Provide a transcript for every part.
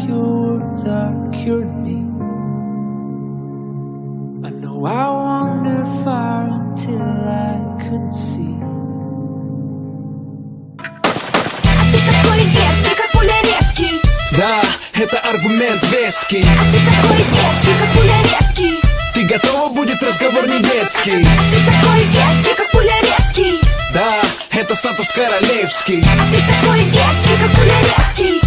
your words are cured me. I know I wandered far until I could see. А ты такой дерзкий, как пуля резкий. Да, это аргумент веский. А ты такой дерзкий, как пуля резкий. Ты готова, будет разговор не детский. А ты такой дерзкий, как пуля резкий. Да, это статус королевский. А ты такой дерзкий, как пуля резкий.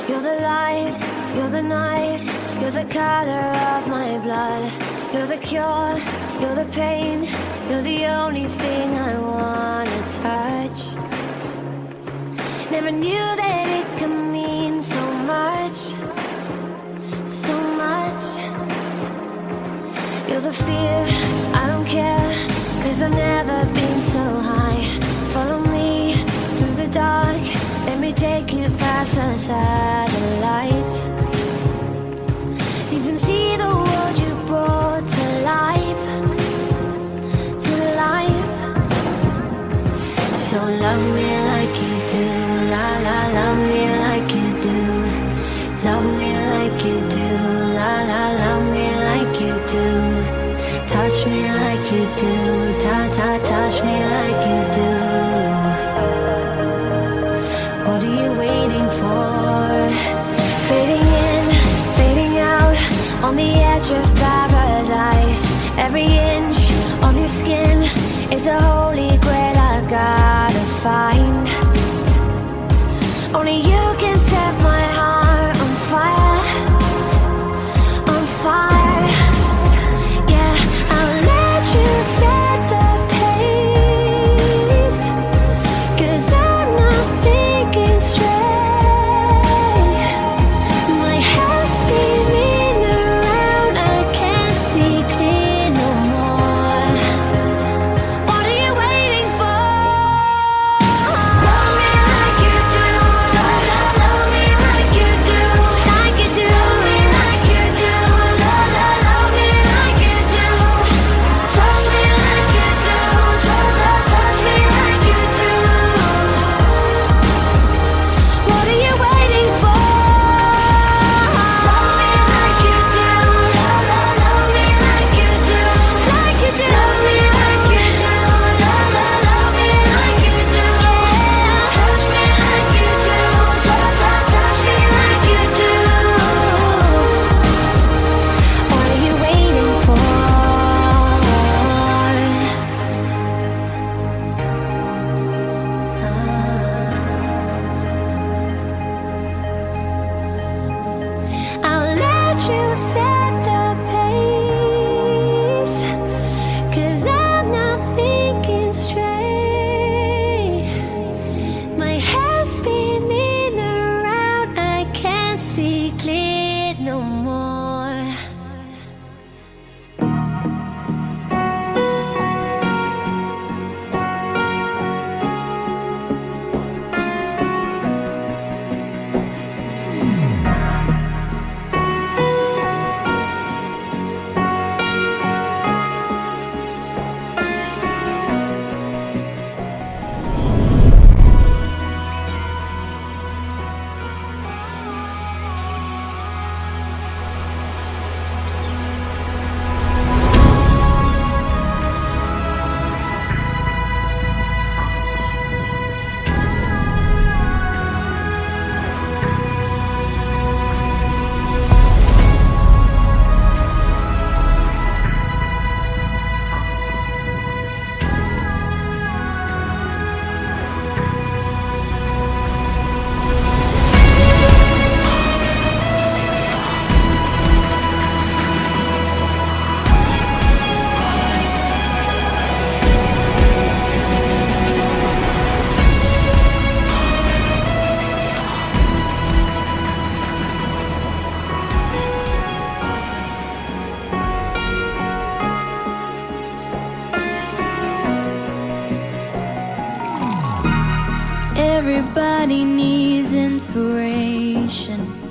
You're the light, you're the night, you're the color of my blood. You're the cure, you're the pain, you're the only thing I wanna touch. Never knew that it could mean so much, so much. You're the fear, I don't care, 'cause I've never been so high. Follow me through the dark, let me take you past the satellites. You can see the world you brought to life, to life. So love me like you do, la la, love me like you do. Love me like you do, la la, love me like you do. Touch me like you do, ta ta, touch me like you do. What are you waiting for? Fading in, fading out, on the edge of paradise. Every inch of your skin is a holy grail I've gotta find. Only you can set my heart on fire, on fire. Yeah, I'll let you set the pace, 'cause I'm not thinking straight. My head's spinning around, I can't see clear no more. What are you waiting for? Love me like you do, la la. desperation.